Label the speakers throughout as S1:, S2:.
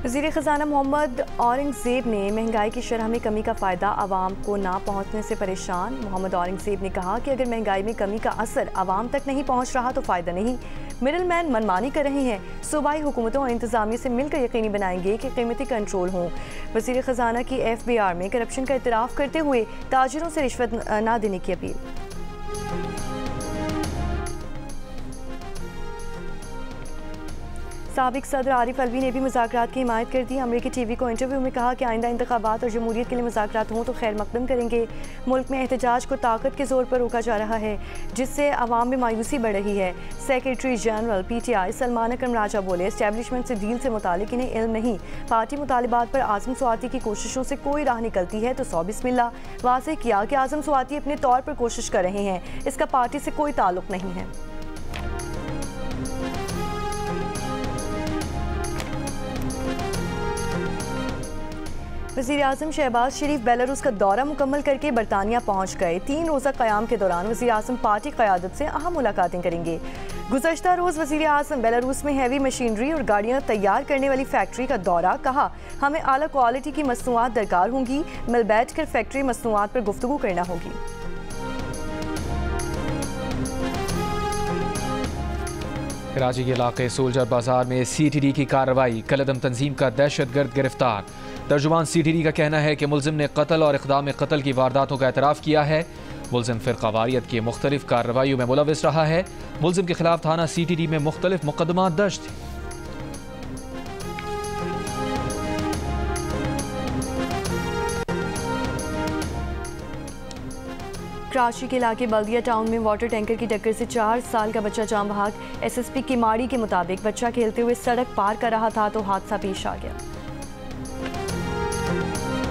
S1: वज़ीर ख़ज़ाना मोहम्मद औरंगज़ेब ने महंगाई की शरह में कमी का फ़ायदा आवाम को ना पहुँचने से परेशान। मोहम्मद औरंगज़ेब ने कहा कि अगर महंगाई में कमी का असर आवाम तक नहीं पहुँच रहा तो फ़ायदा नहीं। मिडल मैन मनमानी कर रहे हैं। सूबाई हुकूमतों और इंतज़ामिया से मिलकर यकीनी बनाएंगे कि कीमतें कंट्रोल हों। वज़ीर ख़ज़ाना की FBR में करप्शन का इतराफ़ करते हुए ताजिरों से रिश्वत न देने की अपील। साबिक सदर आरिफ अलवी ने भी मुज़ाकरात की हिमायत कर दी। अमरीकी TV को इंटरव्यू में कहा कि आइंदा इंतखाबात और जमहूरियत के लिए मुज़ाकरात हों तो खैर मकदम करेंगे। मुल्क में एहतजाज को ताकत के जोर पर रोका जा रहा है, जिससे अवाम में मायूसी बढ़ रही है। सेक्रेटरी जनरल PTI सलमान अकरम राजा बोले, एस्टेब्लिशमेंट से डील से मुतालिक इन्हें इल्म नहीं। पार्टी मुतालिबात पर आज़म स्वाति की कोशिशों से कोई राह निकलती है तो सौ बिस्मिल्लाह। वाज़ेह किया कि आज़म स्वाति अपने तौर पर कोशिश कर रहे हैं, इसका पार्टी से कोई ताल्लुक नहीं है। वज़ीर आज़म शहबाज शरीफ बेलारूस का दौरा मुकम्मल करके बरतानिया पहुँच गए। 3 रोज़ा क़याम के दौरान वज़ीर आज़म पार्टी क़यादत से अहम मुलाकातें करेंगे। गुज़श्ता रोज़ वज़ीर आज़म बेलारूस में हैवी मशीनरी और गाड़ियाँ तैयार करने वाली फैक्ट्री का दौरा। कहा, हमें आला क्वालिटी की मसनूआत दरकार होंगी, मिल बैठ कर फैक्ट्री मसनूआत पर गुफ्तगू करना होगी।
S2: कराची के इलाके सोल्जर बाजार में CTD की कार्रवाई। कलदम तंजीम का दहशतगर्द गिरफ्तार। तर्जुमान CTD का कहना है कि मुलजिम ने कत्ल और इक़दाम कत्ल की वारदातों का एतराफ़ किया है। मुलजिम फ़िरक़ावारियत की मुख्तलिफ कार्रवाइयों में मुलविस रहा है। मुलजिम के खिलाफ थाना CTD में मुख्तलिफ मुकदमा दर्ज थे।
S1: कराची के इलाके बल्दिया टाउन में वाटर टैंकर की टक्कर से 4 साल का बच्चा जाम बहाक। SSP किमाड़ी के मुताबिक बच्चा खेलते हुए सड़क पार कर रहा था तो हादसा पेश आ गया।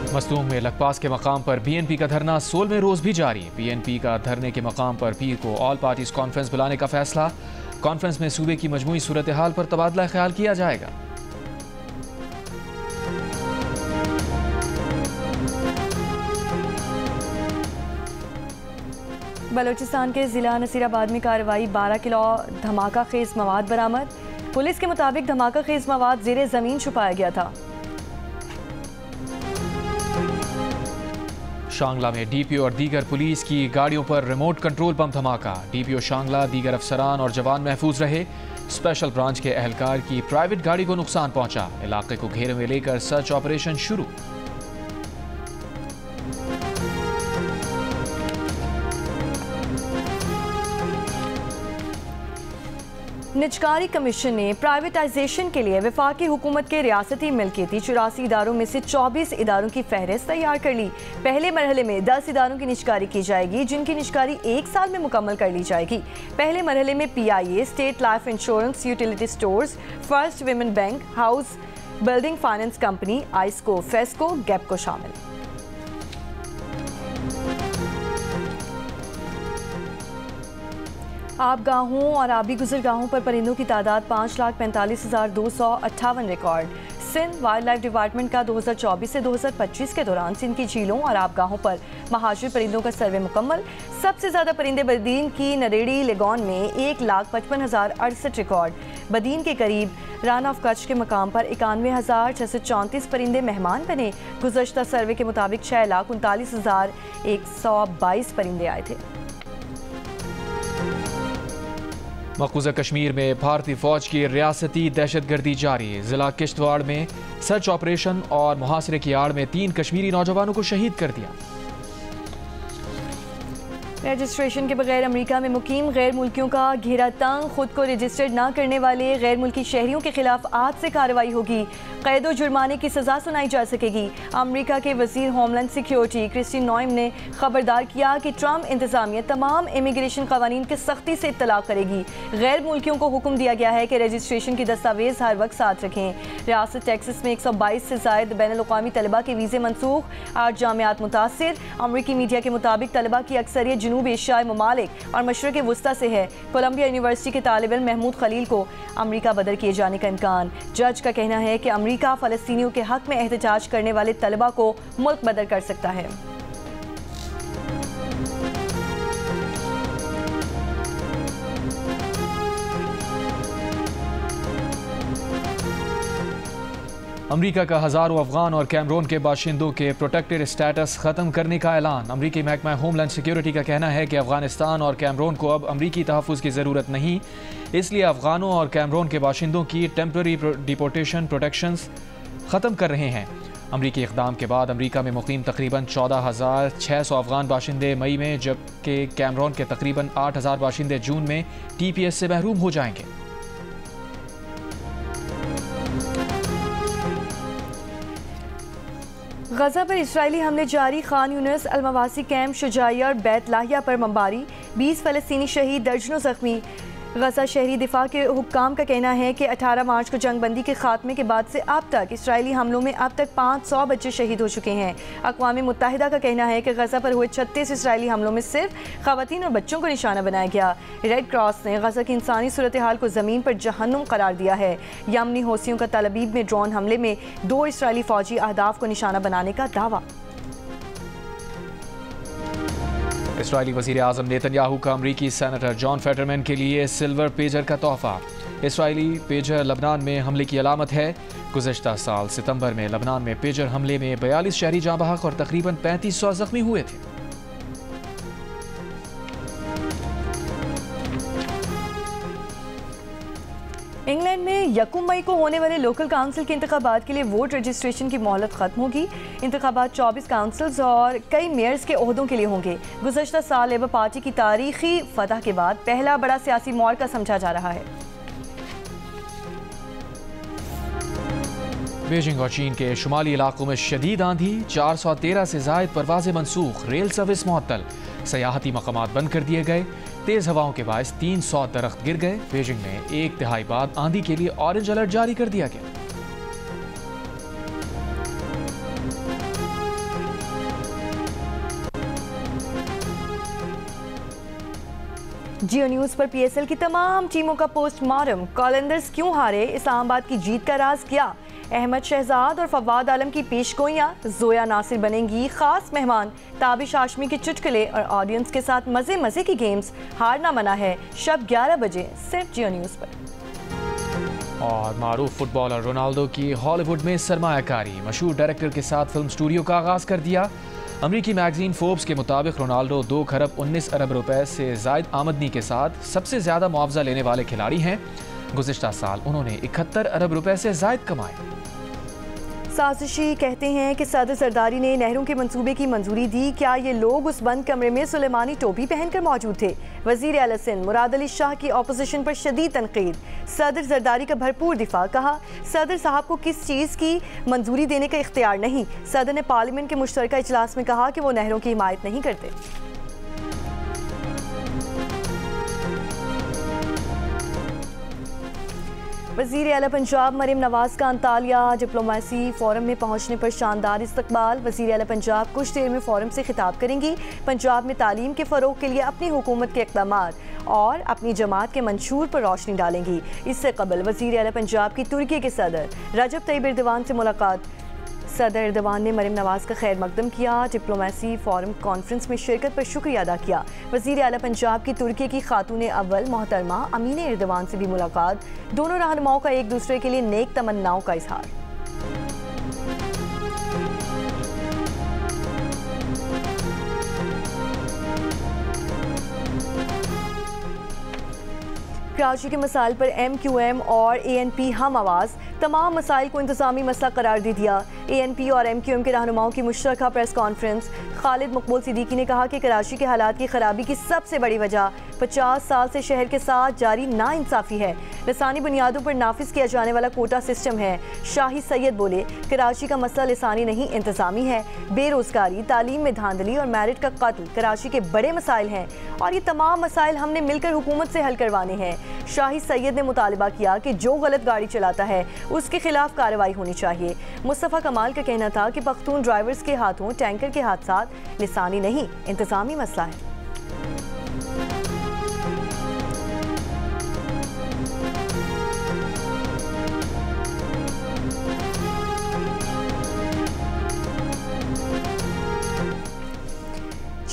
S2: मस्तूम में लखपास के मकाम पर BNP का धरना 16वें रोज भी जारी। BNP का धरने के मकाम पर पीर को ऑल पार्टीज कॉन्फ्रेंस बुलाने का फैसला। कॉन्फ्रेंस में सूबे की मजमूई सूरत हाल पर तबादला ख्याल किया जाएगा।
S1: बलोचिस्तान के ज़िला नसीराबाद में कार्रवाई। 12 किलो धमाका खेज मवाद बरामद। पुलिस के मुताबिक धमाका खेज मवाद ज़ेरे ज़मीन छुपाया गया था।
S2: शांगला में DPO और दीगर पुलिस की गाड़ियों पर रिमोट कंट्रोल बम धमाका। DPO शांगला, दीगर अफसरान और जवान महफूज रहे। स्पेशल ब्रांच के एहलकार की प्राइवेट गाड़ी को नुकसान पहुंचा। इलाके को घेरे में लेकर सर्च ऑपरेशन शुरू।
S1: निजकारी कमीशन ने प्राइवेटाइजेशन के लिए वफाकी हुकूमत के रियासती मिल्कियती 84 इदारों में से 24 इदारों की फहरिस्त तैयार कर ली। पहले मरहले में 10 इदारों की निजकारी की जाएगी, जिनकी निजकारी 1 साल में मुकम्मल कर ली जाएगी। पहले मरहले में PIA, State Life Insurance, Utility Stores, First Women Bank, House Building Finance Company, IESCO, FESCO, गैपको शामिल। आबगाहों और आबी गुजरगाहों पर परिंदों की तादाद 5,45,258 record. Sindh wild life department का 2024 से 2025 के दौरान सिंध की झीलों और आबगाहों पर महाजिर परिंदों का सर्वे मुकम्मल। सबसे ज़्यादा परिंदे बदीन की नरेड़ी लेगॉन में 1,55,068 रिकॉर्ड। बदीन के करीब रान ऑफ कच्छ के मकाम पर 91,634 परिंदे मेहमान बने। गुज़श्ता सर्वे के मुताबिक 6,39,122 परिंदे आए थे।
S2: मकबूजा कश्मीर में भारतीय फौज की रियासती दहशतगर्दी जारी। जिला किश्तवाड़ में सर्च ऑपरेशन और मुहासरे की आड़ में 3 कश्मीरी नौजवानों को शहीद कर दिया।
S1: रजिस्ट्रेशन के बगैर अमेरिका में मुकीम गैर मुल्कियों का घेरा तंग। खुद को रजिस्टर्ड न करने वाले गैर मुल्की शहरियों के खिलाफ आज से कार्रवाई होगी। कैद और जुर्माने की सजा सुनाई जा सकेगी। अमेरिका के वजीर होमलैंड सिक्योरिटी क्रिस्टी नॉयम ने खबरदार किया कि ट्रंप इंतजामिया तमाम इमिग्रेशन कवानीन की सख्ती से इत्तला करेगी। गैर मुल्कियों को हुक्म दिया गया है कि रजिस्ट्रेशन की दस्तावेज हर वक्त साथ रखें। रियासत टेक्सास में 122 से ज़ायद बैनुल-अक़वामी तलबा के वीज़े मनसूख। 8 जामियात मुतासिर। अमरीकी मीडिया के मुताबिक तलबा की अक्सरियत जनूब एशियाई ममालिक और मशरक़ वुस्ता से है। कोलंबिया यूनिवर्सिटी के तालिब इल्म महमूद खलील को अमरीका बदर किए जाने का इम्कान। जज का कहना है कि अमरीका फ़लस्तीनियों के हक में एहतजाज करने वाले तलबा को मुल्क बदर कर सकता है।
S2: अमरीका का हज़ारों अफगान और कैमरून के बाशिंदों के प्रोटेक्टेड स्टेटस ख़त्म करने का ऐलान। अमरीकी महकमा होमलैंड सिक्योरिटी का कहना है कि अफगानिस्तान और कैमरून को अब अमरीकी तहफ़्फ़ुज़ की ज़रूरत नहीं, इसलिए अफगानों और कैमरून के बाशिंदों की टेम्पररी डिपोर्टेशन प्रोटेक्शंस ख़त्म कर रहे हैं। अमरीकी इक़दाम के बाद अमरीका में मुक़ीम तकरीबन 14,600 अफगान बाशिंदे मई में, जबकि कैमरून के तकरीबन 8,000 बाशिंदे जून में TPS से महरूम हो जाएंगे।
S1: गजा पर इजरायली हमले जारी। खान यूनिस, अलमवासी कैंप, शुजाइया और बैत लाहिया पर बमबारी, 20 फ़लस्तीनी शहीद, दर्जनों ज़ख्मी। गजा शहरी दिफा के हुक्काम का कहना है कि 18 मार्च को जंगबंदी के खात्मे के बाद से अब तक इसराइली हमलों में अब तक 500 बच्चे शहीद हो चुके हैं। अक़वाम मुत्तहिदा का कहना है कि गजा पर हुए 36 इसराइली हमलों में सिर्फ ख़वातीन और बच्चों को निशाना बनाया गया। रेड क्रॉस ने गजा की इंसानी सूरत हाल को ज़मीन पर जहन्नुम करार दिया है। यमनी हौसियों का तल अबीब में ड्रोन हमले में 2 इसराइली फ़ौजी अहदाफ को निशाना बनाने का दावा।
S2: इसराइली वज़ीर आज़म नेतन्याहू का अमरीकी सेनेटर जॉन फेटरमैन के लिए सिल्वर पेजर का तोहफ़ा। इसराइली पेजर लबनान में हमले की अलामत है। गुज़श्ता साल सितंबर में लबनान में पेजर हमले में 42 शहरी जाँ बहक और तकरीबन 3500 ज़ख्मी हुए थे।
S1: इंग्लैंड में 1 मई को होने वाले लोकल काउंसिल के इंतखाबात के लिए वोट रजिस्ट्रेशन की मोहलत खत्म होगी। इंतखाबात 24 काउंसिल्स और कई मेयर्स के ओहदों के लिए होंगे। गुज़श्ता साल लेबर पार्टी की तारीखी फतह के बाद पहला बड़ा सियासी मौका समझा जा रहा है।
S2: बीजिंग और चीन के शुमाली इलाकों में शदीद आंधी, 413 से ज़ायद परवाज़ें मनसूख, रेल सर्विस मुअत्तल, सयाहती मकामात बंद कर दिए गए। तेज़ हवाओं के बायस 300 दरख्त गिर गए। बीजिंग में 1 तिहाई बाद आंधी के लिए ऑरेंज अलर्ट जारी कर दिया गया।
S1: जियो न्यूज़ पर PSL की तमाम टीमों का पोस्टमार्टम। कॉलंदर्स क्यों हारे, इस्लामाबाद की जीत का राज क्या, अहमद शहजाद और फवाद आलम की पेशगोइयाँ, जोया नासिर बनेंगी खास मेहमान, ताबिश हाशमी के चुटकुले और ऑडियंस के साथ मज़े मज़े की गेम्स। हारना मना है, शब 11 बजे सिर्फ जियो न्यूज़ पर।
S2: और मारूफ फुटबॉलर रोनाल्डो की हॉलीवुड में सरमायाकारी, मशहूर डायरेक्टर के साथ फिल्म स्टूडियो का आगाज़ कर दिया। अमरीकी मैगजीन फोर्ब्स के मुताबिक रोनाल्डो 2 खरब 19 अरब रुपए से ज़ायद आमदनी के साथ सबसे ज़्यादा मुआवजा लेने वाले खिलाड़ी हैं। गुज़िश्ता साल उन्होंने 71 अरब रुपए से ज़ायद कमाए।
S1: साजिशी कहते हैं कि सदर जरदारी ने नहरों के मंसूबे की मंजूरी दी। क्या ये लोग उस बंद कमरे में सुलेमानी टोपी पहनकर मौजूद थे? वज़ीर आला सिंध मुराद अली शाह की ऑपोजिशन पर शदीद तनकीद, सदर जरदारी का भरपूर दिफा। कहा, सदर साहब को किस चीज़ की मंजूरी देने का इख्तियार नहीं। सदर ने पार्लियामेंट के मुश्तरका इजलास में कहा कि वो नहरों की हिमायत नहीं करते। वज़ीर आला पंजाब मरीम नवाज का अंतालिया डिप्लोमेसी फोरम में पहुंचने पर शानदार इस्तकबाल। वज़ीर आला पंजाब कुछ देर में फोरम से खिताब करेंगी। पंजाब में तालीम के फ़रोग के लिए अपनी हुकूमत के इक़दामात और अपनी जमात के मंशूर पर रोशनी डालेंगी। इससे कबल वज़ीर आला पंजाब की तुर्की के सदर रजब तैयब एर्दोगान से मुलाकात। सदर एर्दोगान ने मरीम नवाज का खैर मकदम किया। डिप्लोमेसी फोरम कॉन्फ्रेंस में शिरकत पर शुक्रिया अदा किया। वज़ीर आला पंजाब की तुर्की की खातून अव्वल मोहतरमा अमीन एर्दोगान से भी मुलाकात। दोनों रहनुमाओं का एक दूसरे के लिए नेक तमन्नाओं का इजहार। कराची के मसाइल पर MQM और ANP हम आवाज़। तमाम मसाइल को इंतज़ामी मसला करार दे दिया। ANP और MQM के रहनुमाओं की मुश्तरका प्रेस कॉन्फ्रेंस। खालिद मकबूल सिद्दीकी ने कहा कि कराची के हालात की खराबी की सबसे बड़ी वजह 50 साल से शहर के साथ जारी नाइंसाफ़ी है। लिसानी बुनियादों पर नाफिज किया जाने वाला कोटा सिस्टम है। शाही सैयद बोले, कराची का मसला लिसानी नहीं इंतज़ामी है। बेरोज़गारी, तालीम में धांधली और मैरिट का कत्ल कराची के बड़े मसाइल हैं और ये तमाम मसाइल हमने मिलकर हुकूमत से हल करवाने हैं। शाही सैयद ने मुतालबा किया कि जो गलत गाड़ी चलाता है उसके खिलाफ कार्रवाई होनी चाहिए। मुस्तफ़ा कमाल का कहना था कि पख्तून ड्राइवर्स के हाथों टैंकर के हादसात लिसानी नहीं इंतज़ामी मसला है।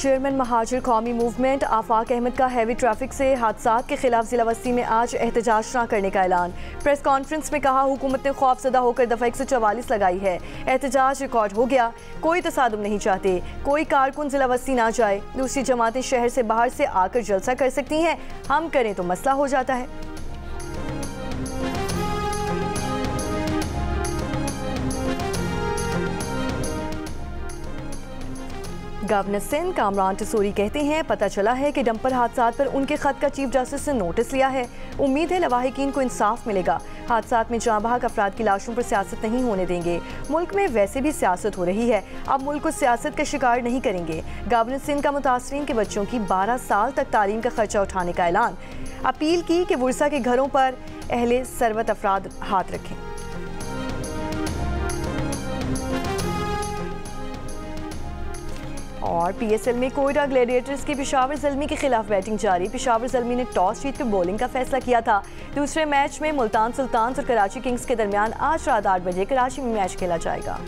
S1: चेयरमैन महाजिर कौमी मूवमेंट आफाक अहमद का हैवी ट्रैफिक से हादसात के खिलाफ जिला वस्ती में आज एहतजाज न करने का ऐलान। प्रेस कॉन्फ्रेंस में कहा, हुकूमत ने खौफजदा होकर दफ़ा 144 लगाई है। एहतजाज रिकॉर्ड हो गया, कोई तसादुम नहीं चाहते, कोई कारकुन जिला वस्ती ना जाए। दूसरी जमातें शहर से बाहर से आकर जलसा कर सकती हैं, हम करें तो मसला हो जाता है। गवर्नर सिंध कामरान टसूरी कहते हैं, पता चला है कि डंपर हादसात पर उनके खत का चीफ जस्टिस ने नोटिस लिया है। उम्मीद है लवाहिकीन को इंसाफ मिलेगा। हादसात में जाँ बहक अफराद की लाशों पर सियासत नहीं होने देंगे। मुल्क में वैसे भी सियासत हो रही है, अब मुल्क को सियासत का शिकार नहीं करेंगे। गवर्नर सिंध का मुतासरीन के बच्चों की 12 साल तक तालीम का खर्चा उठाने का ऐलान। अपील की कि वर्सा के घरों पर अहले सरवत अफराद हाथ रखें। और PSL में कोयटा ग्लैडिएटर्स की पेशावर ज़ल्मी के खिलाफ बैटिंग जारी। पेशावर ज़ल्मी ने टॉस जीतकर बॉलिंग का फैसला किया था। दूसरे मैच में मुल्तान सुल्तान्स और कराची किंग्स के दरमियान आज रात 8 बजे कराची में मैच खेला जाएगा।